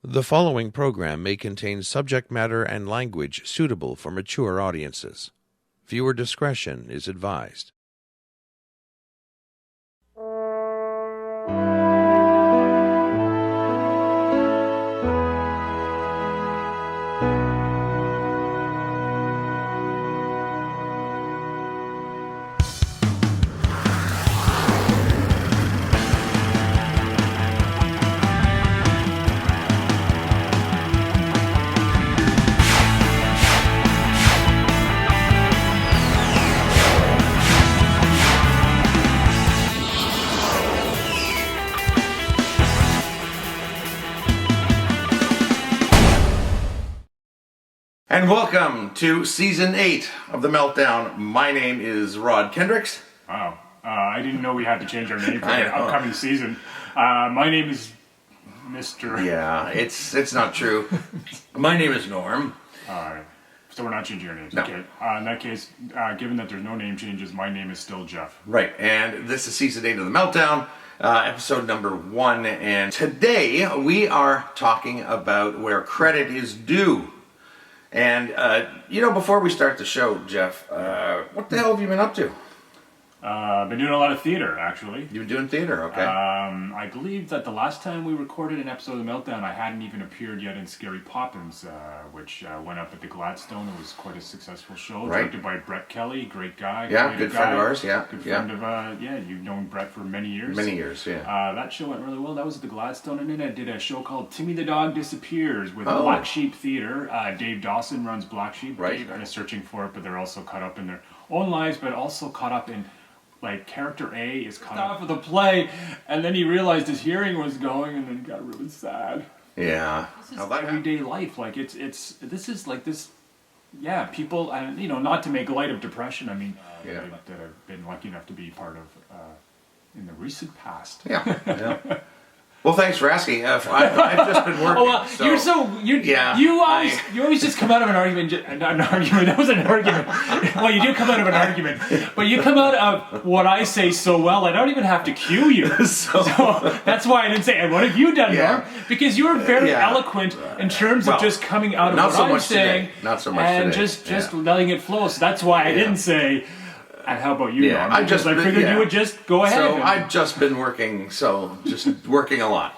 The following program may contain subject matter and language suitable for mature audiences. Viewer discretion is advised. And welcome to Season 8 of the Meltdown. My name is Rod Kendricks. Wow. I didn't know we had to change our name for the upcoming season. My name is Mr. Yeah, it's not true. My name is Norm. Alright. So we're not changing our names. No. Okay. In that case, given that there's no name changes, my name is still Jeff. Right, and this is Season 8 of the Meltdown, episode number 1. And today we are talking about where credit is due. And, before we start the show, Jeff, what the hell have you been up to? I've been doing a lot of theater, actually. You've been doing theater, okay. I believe that the last time we recorded an episode of The Meltdown, I hadn't even appeared yet in Scary Poppins, which went up at the Gladstone. It was quite a successful show, Right. Directed by Brett Kelly, great guy. Yeah, good friend of ours, yeah. Good friend of, you've known Brett for many years. Many years, yeah. That show went really well. That was at the Gladstone, and then I did a show called Timmy the Dog Disappears with Oh. Black Sheep Theater. Dave Dawson runs Black Sheep. Right. Dave is searching for it, but they're also caught up in their own lives, but also caught up in, like, character A is caught up with the play, and then he realized his hearing was going, and then got really sad. Yeah. This is everyday life. Like, this is like this. Yeah, people, and not to make light of depression. I mean, Yeah. that I've been lucky enough to be part of in the recent past. Yeah. Well, thanks for asking. I've just been working. You always just come out of an argument. That was an argument. Well, you do come out of an argument, but you come out of what I say so well. I don't even have to cue you. so that's why I didn't say. And what have you done, Norm? Because you were very eloquent in terms of just coming out of what I'm saying. Not so much and today. just letting it flow. So that's why I didn't say. And how about you, Norm? I figured you would just go ahead. So I've just been working, just working a lot.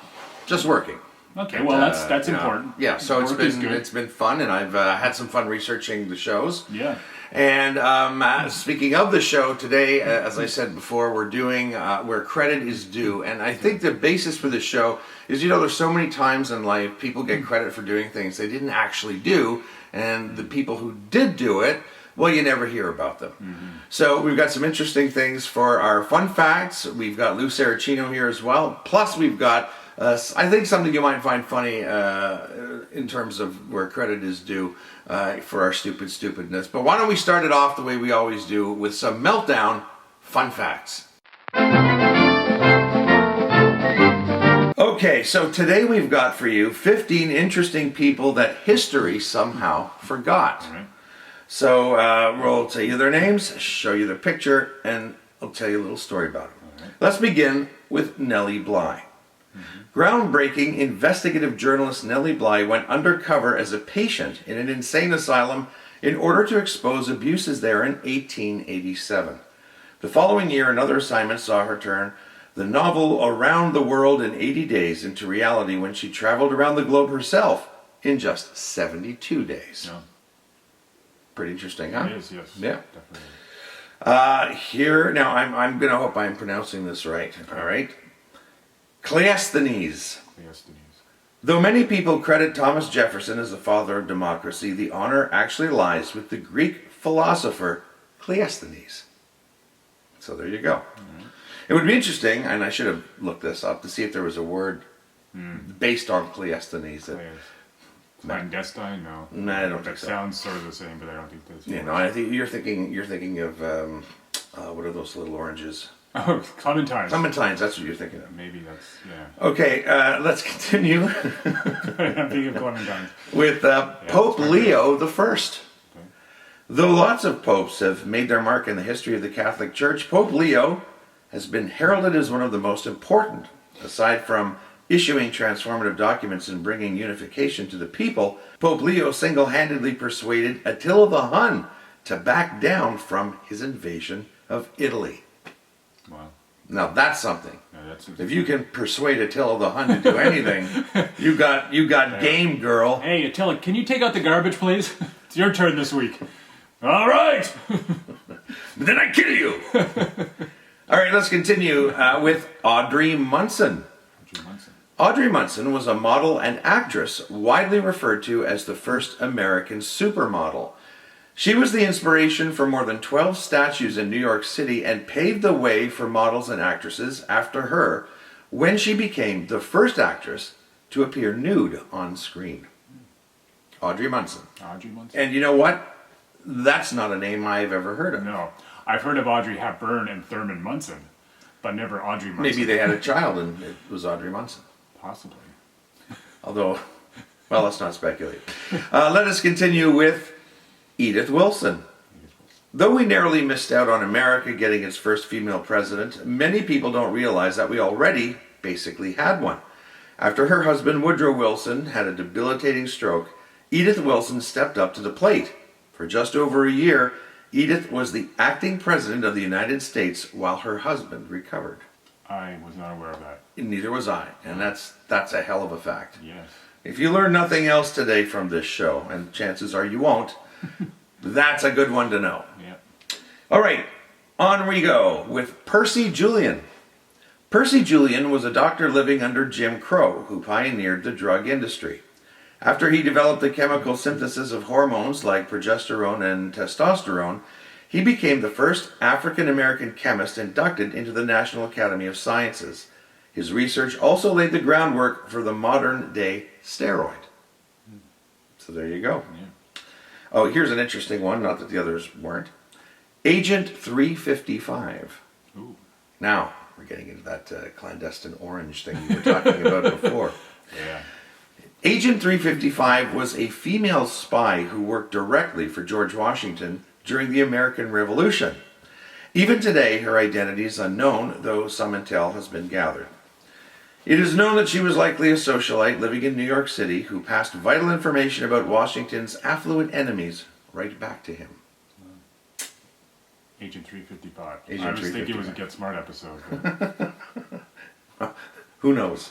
Just working. Okay, well that's important. Yeah, so Work is good. it's been fun, and I've had some fun researching the shows. Yeah. And speaking of the show today, as I said before, we're doing where credit is due, and I think the basis for this show is there's so many times in life people get credit for doing things they didn't actually do, and the people who did do it, well, you never hear about them. Mm-hmm. So we've got some interesting things for our fun facts. We've got Lou Saracino here as well. Plus we've got, I think, something you might find funny in terms of where credit is due for our stupidness. But why don't we start it off the way we always do with some Meltdown fun facts. Okay, so today we've got for you 15 interesting people that history somehow forgot. All right. So we'll tell you their names, show you their picture, and I'll tell you a little story about them. Right. Let's begin with Nellie Bly. Mm-hmm. Groundbreaking investigative journalist Nellie Bly went undercover as a patient in an insane asylum in order to expose abuses there in 1887. The following year, another assignment saw her turn the novel Around the World in 80 Days into reality when she traveled around the globe herself in just 72 days. Yeah. Pretty interesting, huh? It is, yes. Yeah. Definitely. Here, now I'm going to hope I'm pronouncing this right. All right. Cleisthenes. Though many people credit Thomas Jefferson as the father of democracy, the honor actually lies with the Greek philosopher Cleisthenes. So there you go. Mm-hmm. It would be interesting, and I should have looked this up to see if there was a word based on Cleisthenes. Clandestine? No. No, I don't think so. That sounds sort of the same, but I don't think that's. Yeah, no, I think you're thinking of what are those little oranges? Oh, clementines. Clementines, that's what you're thinking of. Maybe that's, yeah. Okay, let's continue. I'm thinking of clementines. With Pope Leo the First. Okay. Though lots of popes have made their mark in the history of the Catholic Church, Pope Leo has been heralded as one of the most important, aside from issuing transformative documents and bringing unification to the people, Pope Leo single-handedly persuaded Attila the Hun to back down from his invasion of Italy. Wow. Now that's something. Yeah, if you can persuade Attila the Hun to do anything, you got game, girl. Hey, Attila, can you take out the garbage, please? It's your turn this week. All right. Then I kill you. All right, let's continue with Audrey Munson. Audrey Munson was a model and actress widely referred to as the first American supermodel. She was the inspiration for more than 12 statues in New York City and paved the way for models and actresses after her when she became the first actress to appear nude on screen. Audrey Munson. Audrey Munson. And you know what? That's not a name I've ever heard of. No. I've heard of Audrey Hepburn and Thurman Munson, but never Audrey Munson. Maybe they had a child and it was Audrey Munson. Possibly. Although, well, let's not speculate. Let us continue with Edith Wilson. Though we narrowly missed out on America getting its first female president, many people don't realize that we already basically had one. After her husband Woodrow Wilson had a debilitating stroke, Edith Wilson stepped up to the plate. For just over a year, Edith was the acting president of the United States while her husband recovered. I was not aware of that. Neither was I, and that's a hell of a fact. Yes. If you learn nothing else today from this show, and chances are you won't, that's a good one to know. Yeah. All right, on we go with Percy Julian. Percy Julian was a doctor living under Jim Crow who pioneered the drug industry. After he developed the chemical synthesis of hormones like progesterone and testosterone, he became the first African-American chemist inducted into the National Academy of Sciences. His research also laid the groundwork for the modern-day steroid. So there you go. Yeah. Oh, here's an interesting one, not that the others weren't. Agent 355. Ooh. Now, we're getting into that clandestine orange thing you were talking about before. Yeah. Agent 355 was a female spy who worked directly for George Washington during the American Revolution. Even today, her identity is unknown, though some intel has been gathered. It is known that she was likely a socialite living in New York City who passed vital information about Washington's affluent enemies right back to him. Agent 355. Agent I was 355. thinking it was a Get Smart episode. But Who knows?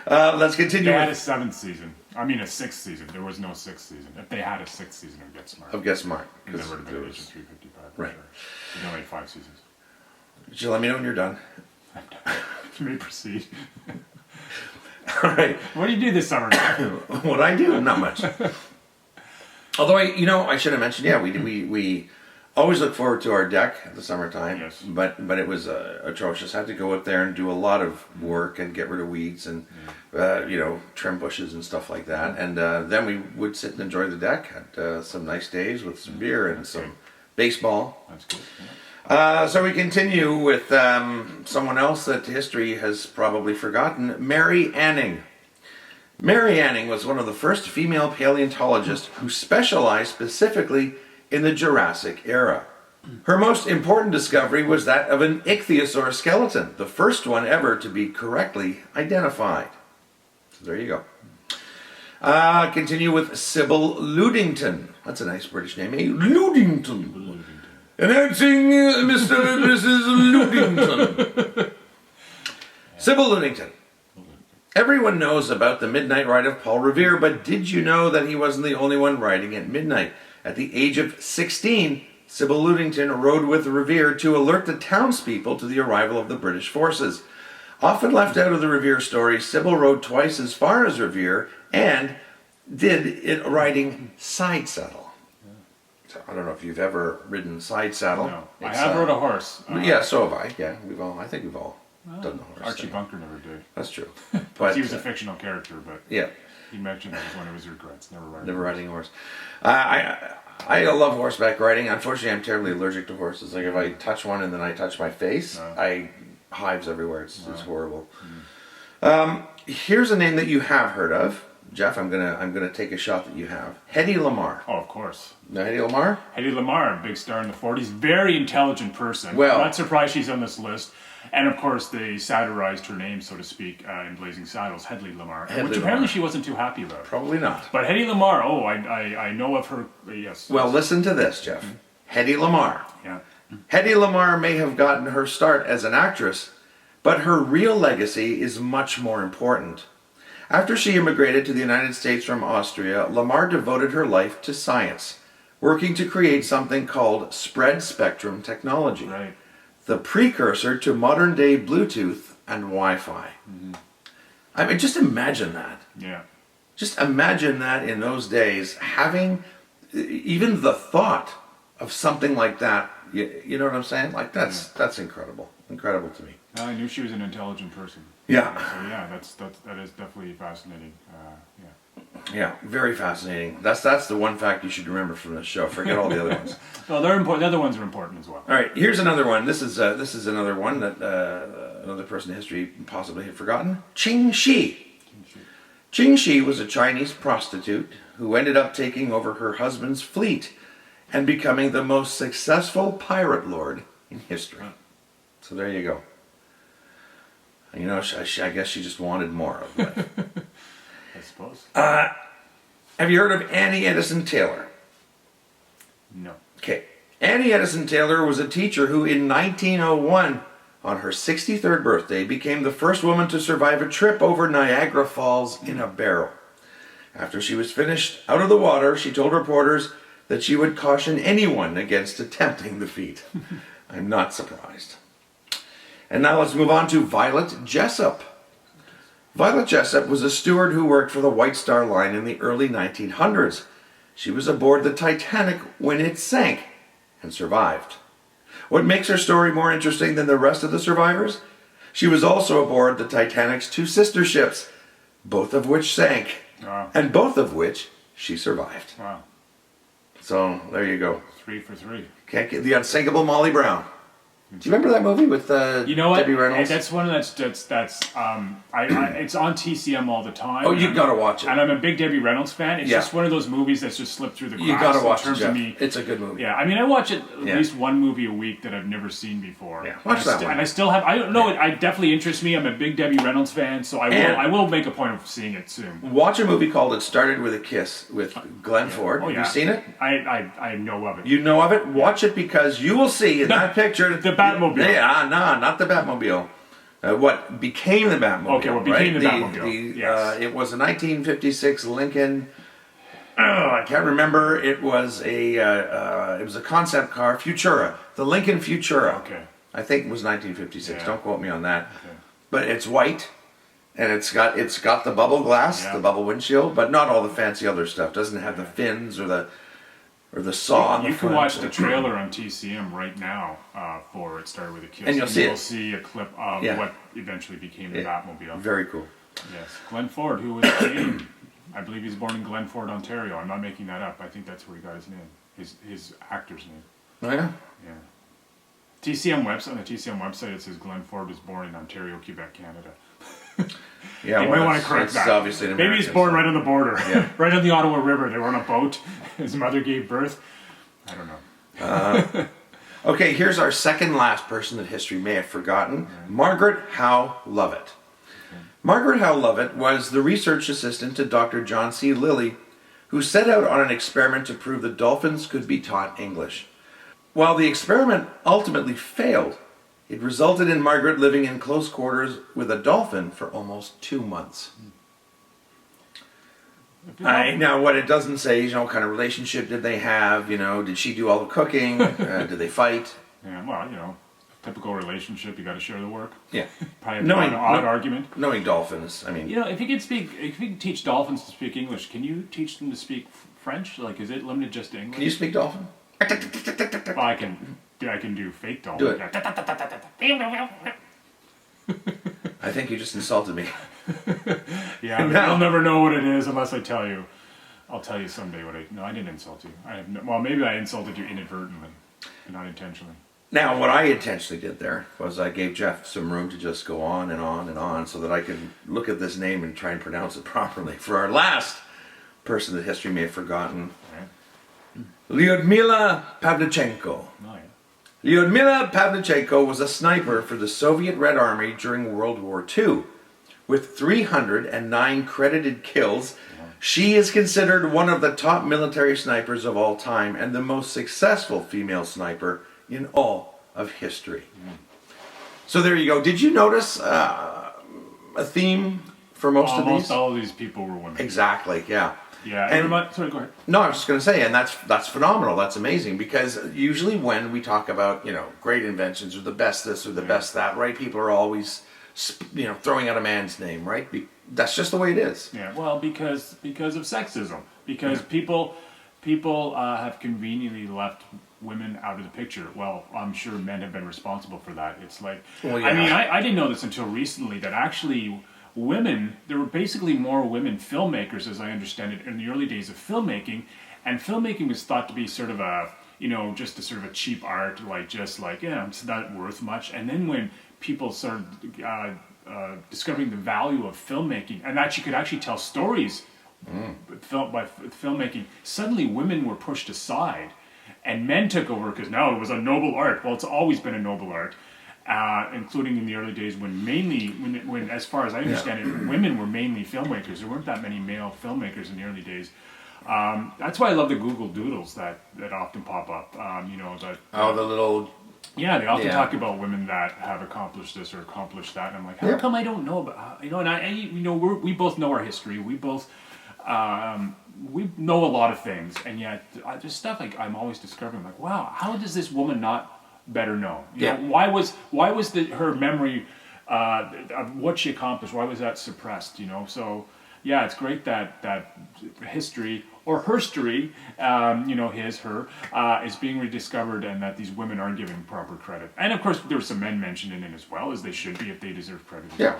Let's continue they had a with 7th season. I mean a 6th season. There was no 6th season. If they had a 6th season of Get Smart, of Guess Smart. there would have been Agent 355. For Right. Sure. They only had 5 seasons. Would you let me know when you're done? You may proceed. All right. What do you do this summer? What I do? Not much. Although I should have mentioned. Yeah, we always look forward to our deck at the summertime. Yes. But it was atrocious. Had to go out there and do a lot of work and get rid of weeds and trim bushes and stuff like that. And then we would sit and enjoy the deck. Had some nice days with some beer and some baseball. That's good. Yeah. So we continue with someone else that history has probably forgotten, Mary Anning. Mary Anning was one of the first female paleontologists who specialized specifically in the Jurassic era. Her most important discovery was that of an ichthyosaur skeleton, the first one ever to be correctly identified. So there you go. Continue with Sybil Ludington. That's a nice British name, eh? Ludington. Announcing Mr. and Mrs. Ludington. Sybil Ludington. Everyone knows about the midnight ride of Paul Revere, but did you know that he wasn't the only one riding at midnight? At the age of 16, Sybil Ludington rode with Revere to alert the townspeople to the arrival of the British forces. Often left out of the Revere story, Sybil rode twice as far as Revere and did it riding side saddle. So I don't know if you've ever ridden side saddle. No, I have rode a horse. Yeah, so have I. Yeah, I think we've all done the horse Archie thing. Bunker never did. That's true. But he was a fictional character, but yeah. he mentioned that was one of his regrets. Never riding a horse. I love horseback riding. Unfortunately, I'm terribly allergic to horses. Like if I touch one and then I touch my face, hives everywhere. It's horrible. Here's a name that you have heard of, Jeff. I'm gonna take a shot that you have. Hedy Lamarr. Oh, of course. Now, Hedy Lamarr. Hedy Lamarr, big star in the 40s, very intelligent person. Well, I'm not surprised she's on this list. And of course, they satirized her name, so to speak, in Blazing Saddles, Hedley Lamarr, Hedley which apparently Lamarr. she wasn't too happy about. Probably not. But Hedley Lamarr, I know of her, yes. Well, listen to this, Jeff. Hedley Lamarr. Yeah. Hedley Lamarr may have gotten her start as an actress, but her real legacy is much more important. After she immigrated to the United States from Austria, Lamarr devoted her life to science, working to create something called spread spectrum technology, Right. the precursor to modern-day Bluetooth and Wi-Fi. I mean, just imagine that. Yeah. Just imagine that in those days, having even the thought of something like that. You know what I'm saying? Like, that's incredible. Incredible to me. I knew she was an intelligent person. Yeah. So yeah, that is definitely fascinating. Yeah. Yeah, very fascinating. That's the one fact you should remember from this show. Forget all the other ones. Well, they're important. The other ones are important as well. All right, here's another one. This is another one that another person in history possibly had forgotten. Qing Shi. Qing Shi was a Chinese prostitute who ended up taking over her husband's fleet and becoming the most successful pirate lord in history. So there you go. You know, I guess she just wanted more of life. I suppose. Have you heard of Annie Edison Taylor? No. Okay. Annie Edison Taylor was a teacher who in 1901, on her 63rd birthday, became the first woman to survive a trip over Niagara Falls in a barrel. After she was finished out of the water, she told reporters that she would caution anyone against attempting the feat. I'm not surprised. And now let's move on to Violet Jessup. Violet Jessup was a steward who worked for the White Star Line in the early 1900s. She was aboard the Titanic when it sank and survived. What makes her story more interesting than the rest of the survivors? She was also aboard the Titanic's two sister ships, both of which sank, and both of which she survived. Wow. So there you go. 3 for 3. Can't get the unsinkable Molly Brown. Do you remember that movie with You know what? Debbie Reynolds? That's one of it's on TCM all the time. Oh, you gotta watch it. And I'm a big Debbie Reynolds fan. It's Yeah. just one of those movies that's just slipped through the cracks. You gotta watch in terms it, Jeff. of me. It's a good movie. Yeah, I mean, I watch at Yeah. least one movie a week that I've never seen before. Yeah, watch that one. And I still have. I don't know. It definitely interests me. I'm a big Debbie Reynolds fan, so I will make a point of seeing it soon. Watch a movie called It Started With a Kiss with Glenn Ford. Oh, Have yeah. you seen it? I know of it. You know of it? Watch it because you will see in that picture... the Batmobile. Yeah, not the Batmobile. What became the Batmobile. Okay, what became the Batmobile. Yes. It was a 1956 Lincoln... I can't remember. It was a concept car, Futura. The Lincoln Futura. Okay. I think it was 1956. Yeah. Don't quote me on that. Okay. But it's white, and it's got the bubble glass, Yeah. the bubble windshield, but not all the fancy other stuff. Doesn't have the fins or the saw on the You can front. watch the trailer on TCM right now for It Started With a Kiss. And you'll see it. You'll see a clip of Yeah. what eventually became the Batmobile. Very cool. Yes. Glenn Ford, who was Canadian. I believe he's born in Glenford, Ontario. I'm not making that up. I think that's where he got his name. His actor's name. Oh yeah. Yeah. TCM website, on the TCM website, it says Glenn Ford was born in Ontario, Quebec, Canada. Yeah. You well, might want to it's correct that. obviously an Maybe he's American, born so- right on the border. Yeah. Right on the Ottawa River. They were on a boat. His mother gave birth. I don't know. Okay, here's our second last person that history may have forgotten. Margaret Howe Lovett. Margaret Howe Lovett was the research assistant to Dr. John C. Lilly, who set out on an experiment to prove that dolphins could be taught English. While the experiment ultimately failed, it resulted in Margaret living in close quarters with a dolphin for almost 2 months. Now, what it doesn't say is, what kind of relationship did they have? Did she do all the cooking? Did they fight? Yeah, well, typical relationship. You got to share the work. Yeah. Probably an odd argument. Knowing dolphins, I mean... If you can teach dolphins to speak English, can you teach them to speak French? Like, is it limited just to English? Can you speak dolphin? Well, I can do fake dolphin. Do it. I think you just insulted me. Yeah, No. you'll never know what it is unless I tell you. I'll tell you someday what I... No, I didn't insult you. Well, maybe I insulted you inadvertently, but not intentionally. Now, what I intentionally did there was I gave Jeff some room to just go on and on and on so that I could look at this name and try and pronounce it properly. For our last person that history may have forgotten, Right? Lyudmila Pavlichenko. Oh, yeah. Lyudmila Pavlichenko was a sniper for the Soviet Red Army during World War II. With 309 credited kills, she is considered one of the top military snipers of all time and the most successful female sniper in all of history. So there you go. Did you notice a theme for most of these? Almost all of these people were women. Exactly, yeah. Yeah, sorry, go ahead. No, I was just going to say, and that's phenomenal. That's amazing, because usually when we talk about, great inventions or the best this or the best that, right? People are always, throwing out a man's name, right? That's just the way it is. Yeah, well, because of sexism. Because people have conveniently left women out of the picture. Well, I'm sure men have been responsible for that. It's like, well, yeah. I mean, I didn't know this until recently, that actually there were basically more women filmmakers, as I understand it, in the early days of filmmaking, and filmmaking was thought to be sort of just a sort of a cheap art, it's not worth much. And then when people started discovering the value of filmmaking, and that you could actually tell stories by filmmaking, suddenly women were pushed aside, and men took over, because now it was a noble art. Well, it's always been a noble art. Including in the early days when as far as I understand it, women were mainly filmmakers. There weren't that many male filmmakers in the early days. That's why I love the Google Doodles that often pop up. The little... Yeah, they often talk about women that have accomplished this or accomplished that, and I'm like, how come I don't know about... And we both know our history. We both... we know a lot of things, and yet there's stuff like I'm always discovering, like, wow, how does this woman not better know? You know, why was her memory of what she accomplished, why was that suppressed? So yeah, it's great that history or herstory, is being rediscovered, and that these women aren't given proper credit. And of course, there's some men mentioned in it as well, as they should be if they deserve credit. Yeah.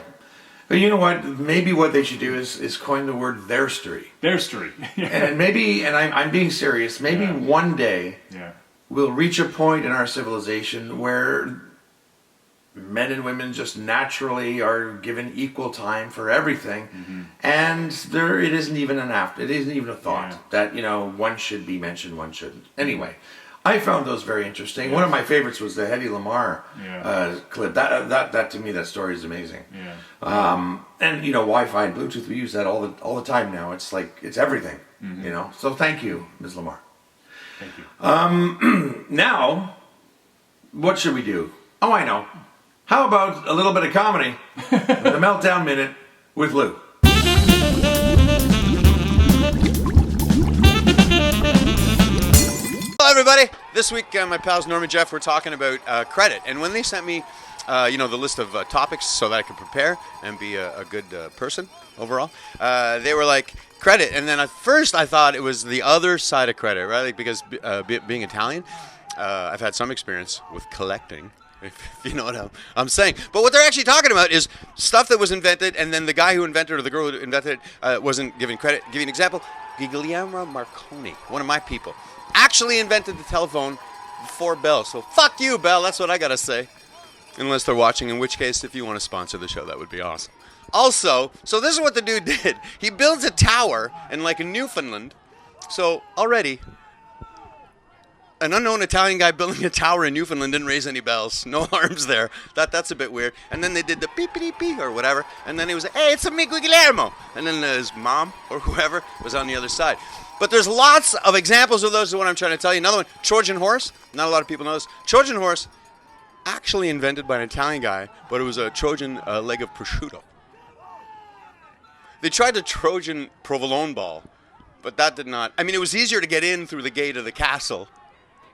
But you know what? Maybe what they should do is coin the word theirstory. Theirstory. And maybe, and I'm being serious, maybe one day we'll reach a point in our civilization where men and women just naturally are given equal time for everything, and it isn't even a thought that one should be mentioned, one shouldn't. Anyway, I found those very interesting. One of my favorites was the Hedy Lamarr clip. That to me, that story is amazing. And Wi-Fi and Bluetooth, we use that all the time now. It's like it's everything. So thank you, Ms. Lamarr. Thank you. Now, what should we do? Oh, I know. How about a little bit of comedy? The Meltdown Minute with Lou. Hello, everybody. This week, my pals Norm and Jeff were talking about credit. And when they sent me, the list of topics so that I could prepare and be a good person overall, they were like, credit. And then at first I thought it was the other side of credit, right? Like, because being Italian, I've had some experience with collecting, if you know what I'm saying. But what they're actually talking about is stuff that was invented, and then the guy who invented it or the girl who invented it wasn't given credit. Give you an example. Guglielmo Marconi, one of my people, actually invented the telephone before Bell. So fuck you, Bell. That's what I gotta say. Unless they're watching, in which case, if you want to sponsor the show, that would be awesome. Also, so this is what the dude did. He builds a tower in Newfoundland. So already, an unknown Italian guy building a tower in Newfoundland didn't raise any bells. No alarms there. That's a bit weird. And then they did the beep-a-dee-beep or whatever. And then he was like, hey, it's a me, Guillermo. And then his mom or whoever was on the other side. But there's lots of examples of those is what I'm trying to tell you. Another one, Trojan horse. Not a lot of people know this. Trojan horse, actually invented by an Italian guy, but it was a Trojan leg of prosciutto. They tried the Trojan provolone ball, but that did not... I mean, it was easier to get in through the gate of the castle,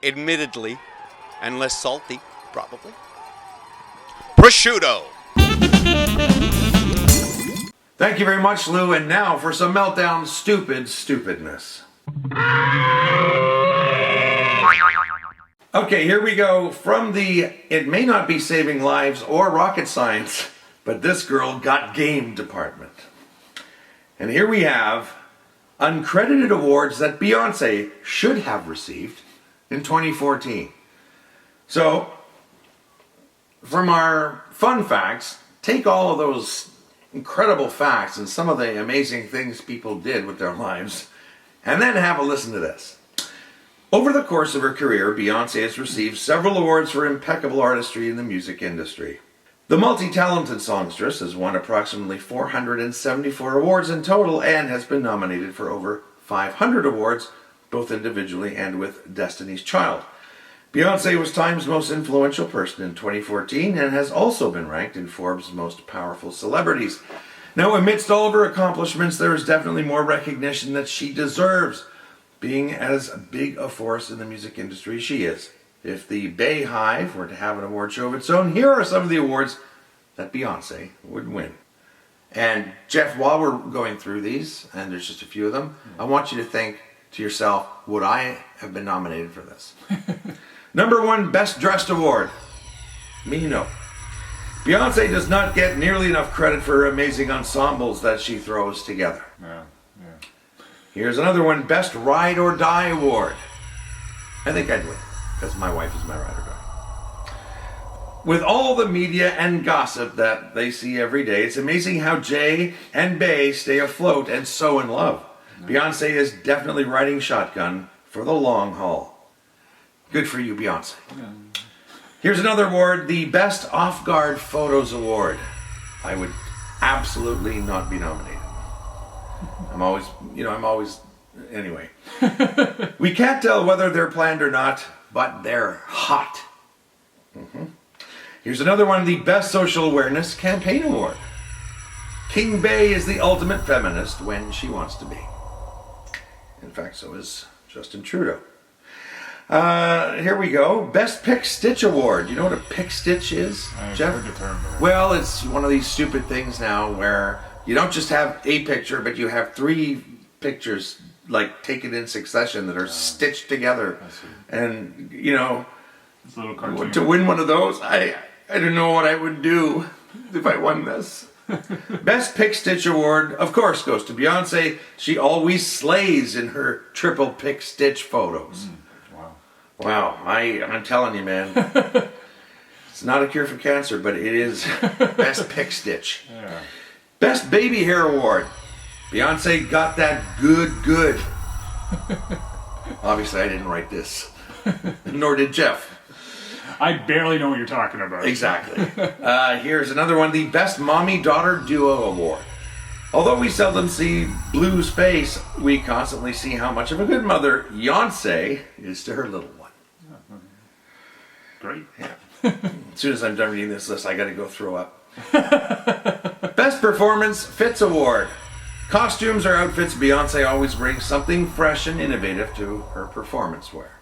admittedly, and less salty, probably. Prosciutto! Thank you very much, Lou. And now for some Meltdown stupidness. Okay, here we go. From the It May Not Be Saving Lives or Rocket Science, but This Girl Got Game department. And here we have uncredited awards that Beyonce should have received in 2014. So, from our fun facts, take all of those incredible facts and some of the amazing things people did with their lives, and then have a listen to this. Over the course of her career, Beyoncé has received several awards for impeccable artistry in the music industry. The multi-talented songstress has won approximately 474 awards in total and has been nominated for over 500 awards, both individually and with Destiny's Child. Beyoncé was Time's most influential person in 2014 and has also been ranked in Forbes' most powerful celebrities. Now, amidst all of her accomplishments, there is definitely more recognition that she deserves, being as big a force in the music industry as she is. If the Bay Hive were to have an award show of its own, here are some of the awards that Beyoncé would win. And Jeff, while we're going through these, and there's just a few of them, I want you to think to yourself, would I have been nominated for this? Number 1, Best Dressed Award. Me, no. Beyoncé does not get nearly enough credit for her amazing ensembles that she throws together. Yeah. Here's another one, Best Ride or Die Award. I think I'd win, because my wife is my ride or die. With all the media and gossip that they see every day, it's amazing how Jay and Bay stay afloat and so in love. Beyoncé is definitely riding shotgun for the long haul. Good for you, Beyoncé. Here's another award, the Best Off-Guard Photos Award. I would absolutely not be nominated. Anyway. We can't tell whether they're planned or not, but they're hot. Here's another one, the Best Social Awareness Campaign Award. King Bay is the ultimate feminist when she wants to be. In fact, so is Justin Trudeau. Here we go. Best Pick Stitch Award. You know what a pick stitch is, Jeff? I've heard the term. Well, it's one of these stupid things now where you don't just have a picture, but you have 3 pictures like taken in succession that are stitched together. I see. And, you know, It's a little cartoon. to win one of those, I don't know what I would do if I won this. Best Pick Stitch Award, of course, goes to Beyoncé. She always slays in her triple pick stitch photos. Wow. Wow, I'm telling you, man. It's not a cure for cancer, but it is Best Pick Stitch. Yeah. Best Baby Hair Award. Beyoncé got that good. Obviously, I didn't write this. Nor did Jeff. I barely know what you're talking about. Exactly. Here's another one, the Best Mommy-Daughter Duo Award. Although we seldom see Blue's face, we constantly see how much of a good mother Beyoncé is to her little one. Great. Yeah. As soon as I'm done reading this list, I gotta go throw up. Best Performance Fits Award. Costumes or outfits, Beyoncé always brings something fresh and innovative to her performance wear.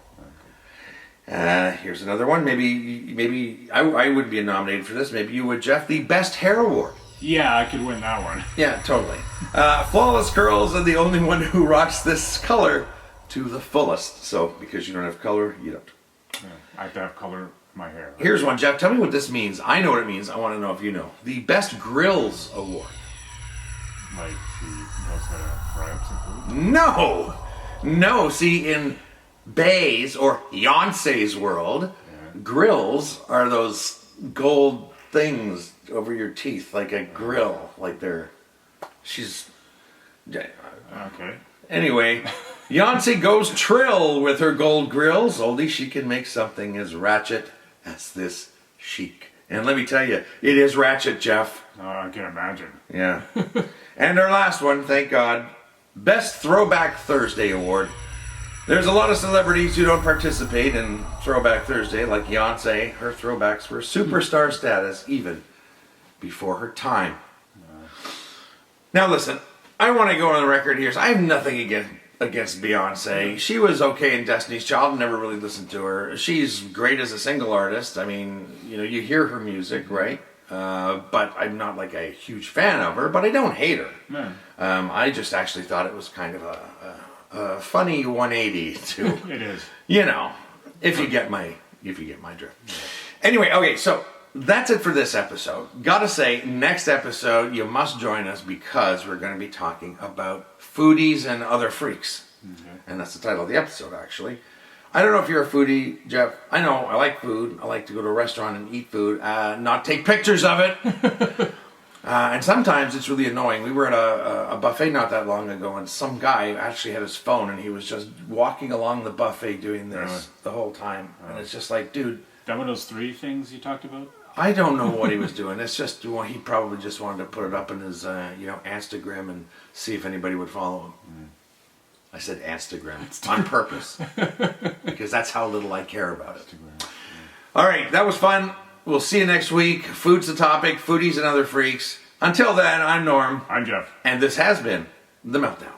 Here's another one. Maybe I would be nominated for this. Maybe you would, Jeff. The Best Hair Award. Yeah, I could win that one. Yeah, totally. Flawless Curls are the only one who rocks this color to the fullest. So, because you don't have color, you don't. Yeah, I have to have color in my hair. Here's one, Jeff. Tell me what this means. I know what it means. I want to know if you know. The Best Grills Award. Like she knows how to fry up some food. No. See, in Bay's or Beyoncé's world, grills are those gold things over your teeth, like a grill, like she's. Okay. Anyway, Beyoncé goes trill with her gold grills. Only she can make something as ratchet as this chic. And let me tell you, it is ratchet, Jeff. I can imagine. Yeah. And our last one, thank God, Best Throwback Thursday Award. There's a lot of celebrities who don't participate in Throwback Thursday, like Beyoncé. Her throwbacks were superstar status even before her time. Now listen, I want to go on the record here. So I have nothing against Beyoncé. She was okay in Destiny's Child. Never really listened to her. She's great as a single artist. I mean, you hear her music, right? But I'm not like a huge fan of her. But I don't hate her. No. I just actually thought it was kind of a funny 180 to It is. if you get my drift. Anyway, okay, so that's it for this episode. Gotta say, next episode you must join us because we're going to be talking about Foodies and Other Freaks. And that's the title of the episode, actually. I don't know if you're a foodie, Jeff. I know I like food. I like to go to a restaurant and eat food, not take pictures of it. And sometimes it's really annoying. We were at a buffet not that long ago, and some guy actually had his phone, and he was just walking along the buffet doing this the whole time. And it's just like, dude. That one of those 3 things you talked about? I don't know what he was doing. It's just, he probably just wanted to put it up in his, Instagram and see if anybody would follow him. I said Instagram on purpose because that's how little I care about it. All right, that was fun. We'll see you next week. Food's the topic. Foodies and Other Freaks. Until then, I'm Norm. I'm Jeff. And this has been The Meltdown.